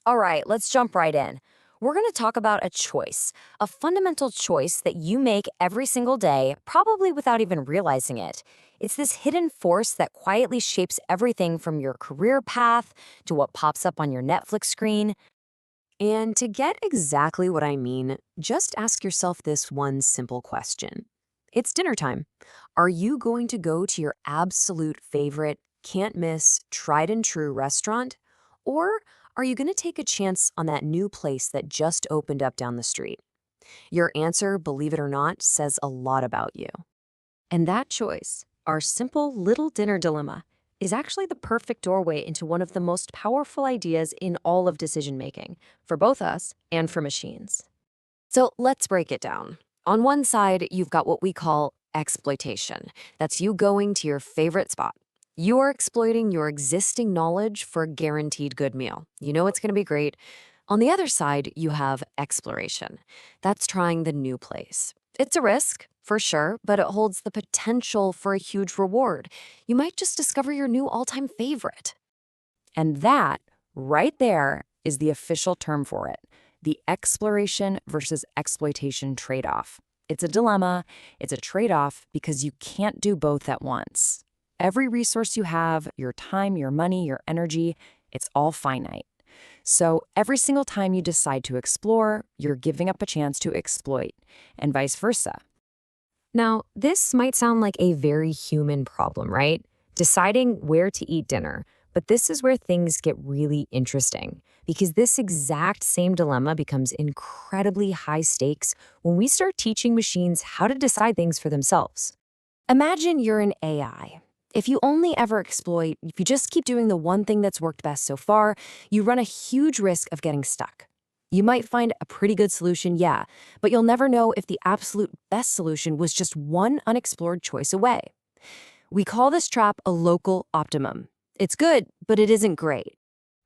All right, let's jump right in. We're going to talk about a choice, a fundamental choice that you make every single day, probably without even realizing it. It's this hidden force that quietly shapes everything from your career path to what pops up on your Netflix screen. And to get exactly what I mean, just ask yourself this one simple question. It's dinner time. Are you going to go to your absolute favorite, can't miss, tried and true restaurant? Or are you going to take a chance on that new place that just opened up down the street? Your answer, believe it or not, says a lot about you. And that choice, our simple little dinner dilemma, is actually the perfect doorway into one of the most powerful ideas in all of decision making, for both us and for machines. So let's break it down. On one side, you've got what we call exploitation. That's you going to your favorite spot. You're exploiting your existing knowledge for a guaranteed good meal. You know it's going to be great. On the other side, you have exploration. That's trying the new place. It's a risk, for sure, but it holds the potential for a huge reward. You might just discover your new all-time favorite. And that, right there, is the official term for it, the exploration versus exploitation trade-off. It's a dilemma, it's a trade-off because you can't do both at once. Every resource you have, your time, your money, your energy, it's all finite. So every single time you decide to explore, you're giving up a chance to exploit, and vice versa. Now, this might sound like a very human problem, right? Deciding where to eat dinner. But this is where things get really interesting, because this exact same dilemma becomes incredibly high stakes when we start teaching machines how to decide things for themselves. Imagine you're an AI. If you only ever exploit, if you just keep doing the one thing that's worked best so far, you run a huge risk of getting stuck. You might find a pretty good solution, yeah, but you'll never know if the absolute best solution was just one unexplored choice away. We call this trap a local optimum. It's good, but it isn't great.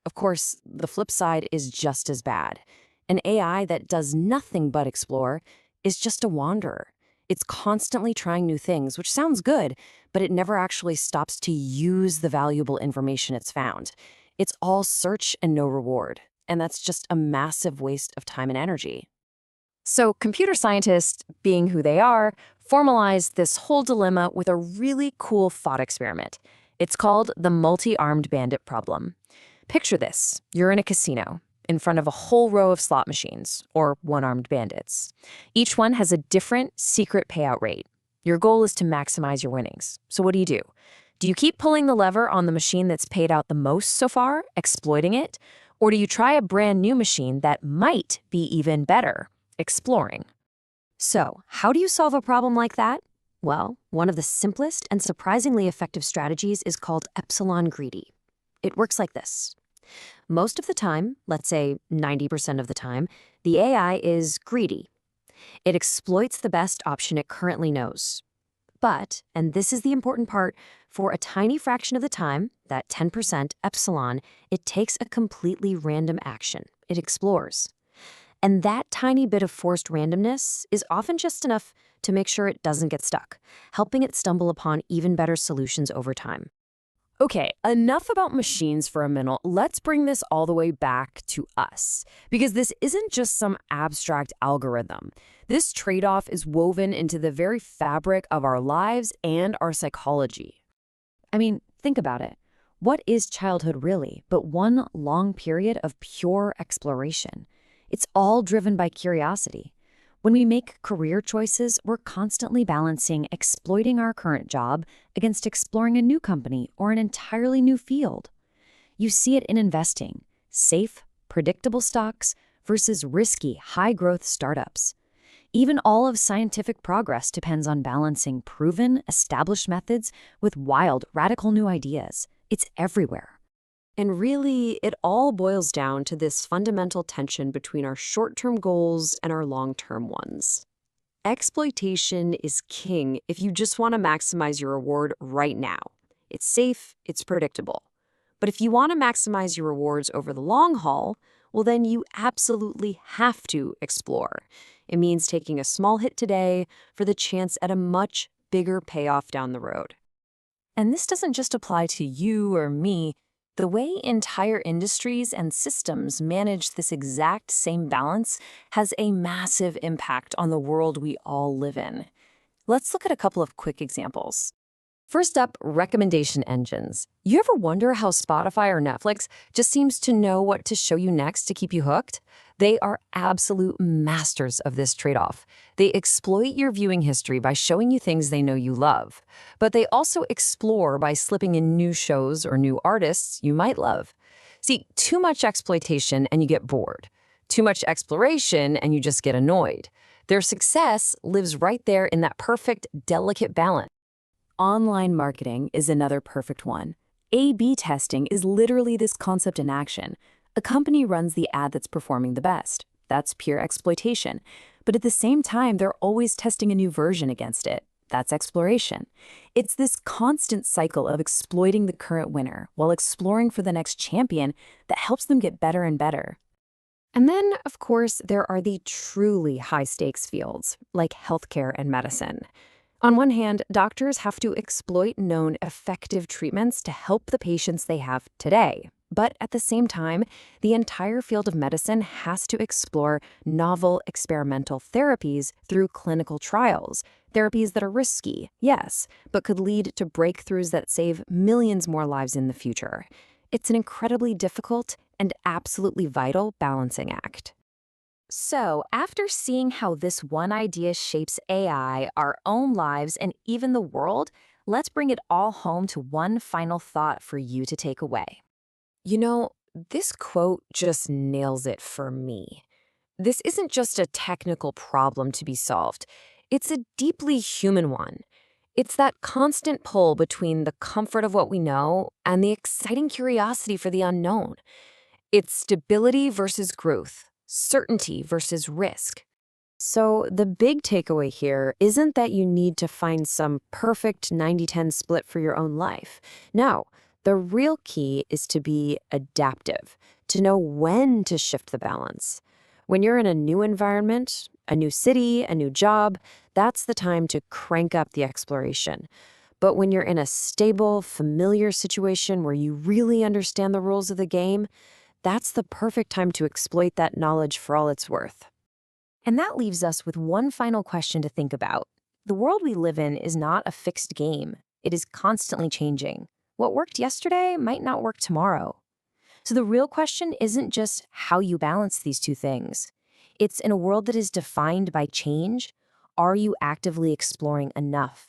Of course, the flip side is just as bad. An AI that does nothing but explore is just a wanderer. It's constantly trying new things, which sounds good, but it never actually stops to use the valuable information it's found. It's all search and no reward, and that's just a massive waste of time and energy. So computer scientists, being who they are, formalized this whole dilemma with a really cool thought experiment. It's called the multi-armed bandit problem. Picture this. You're in a casino in front of a whole row of slot machines, or one-armed bandits. Each one has a different secret payout rate. Your goal is to maximize your winnings. So what do? Do you keep pulling the lever on the machine that's paid out the most so far, exploiting it? Or do you try a brand new machine that might be even better, exploring? So, how do you solve a problem like that? Well, one of the simplest and surprisingly effective strategies is called epsilon greedy. It works like this. Most of the time, let's say 90% of the time, the AI is greedy. It exploits the best option it currently knows. But, and this is the important part, for a tiny fraction of the time, that 10% epsilon, it takes a completely random action. It explores. And that tiny bit of forced randomness is often just enough to make sure it doesn't get stuck, helping it stumble upon even better solutions over time. Okay, enough about machines for a minute. Let's bring this all the way back to us, because this isn't just some abstract algorithm. This trade-off is woven into the very fabric of our lives and our psychology. I mean, think about it. What is childhood really but one long period of pure exploration? It's all driven by curiosity. When we make career choices, we're constantly balancing exploiting our current job against exploring a new company or an entirely new field. You see it in investing, safe, predictable stocks versus risky, high-growth startups. Even all of scientific progress depends on balancing proven, established methods with wild, radical new ideas. It's everywhere. And really, it all boils down to this fundamental tension between our short-term goals and our long-term ones. Exploitation is king if you just want to maximize your reward right now. It's safe, it's predictable. But if you want to maximize your rewards over the long haul, well, then you absolutely have to explore. It means taking a small hit today for the chance at a much bigger payoff down the road. And this doesn't just apply to you or me. The way entire industries and systems manage this exact same balance has a massive impact on the world we all live in. Let's look at a couple of quick examples. First up, recommendation engines. You ever wonder how Spotify or Netflix just seems to know what to show you next to keep you hooked? They are absolute masters of this trade-off. They exploit your viewing history by showing you things they know you love, but they also explore by slipping in new shows or new artists you might love. See, too much exploitation and you get bored. Too much exploration and you just get annoyed. Their success lives right there in that perfect, delicate balance. Online marketing is another perfect one. A/B testing is literally this concept in action. A company runs the ad that's performing the best. That's pure exploitation. But at the same time, they're always testing a new version against it. That's exploration. It's this constant cycle of exploiting the current winner while exploring for the next champion that helps them get better and better. And then, of course, there are the truly high-stakes fields, like healthcare and medicine. On one hand, doctors have to exploit known effective treatments to help the patients they have today. But at the same time, the entire field of medicine has to explore novel experimental therapies through clinical trials. Therapies that are risky, yes, but could lead to breakthroughs that save millions more lives in the future. It's an incredibly difficult and absolutely vital balancing act. So, after seeing how this one idea shapes AI, our own lives, and even the world, let's bring it all home to one final thought for you to take away. You know, this quote just nails it for me. This isn't just a technical problem to be solved, it's a deeply human one. It's that constant pull between the comfort of what we know and the exciting curiosity for the unknown. It's stability versus growth, certainty versus risk. So, the big takeaway here isn't that you need to find some perfect 90-10 split for your own life. No, the real key is to be adaptive, to know when to shift the balance. When you're in a new environment, a new city, a new job, that's the time to crank up the exploration. But when you're in a stable, familiar situation where you really understand the rules of the game, that's the perfect time to exploit that knowledge for all it's worth. And that leaves us with one final question to think about. The world we live in is not a fixed game. It is constantly changing. What worked yesterday might not work tomorrow. So the real question isn't just how you balance these two things. It's in a world that is defined by change, are you actively exploring enough?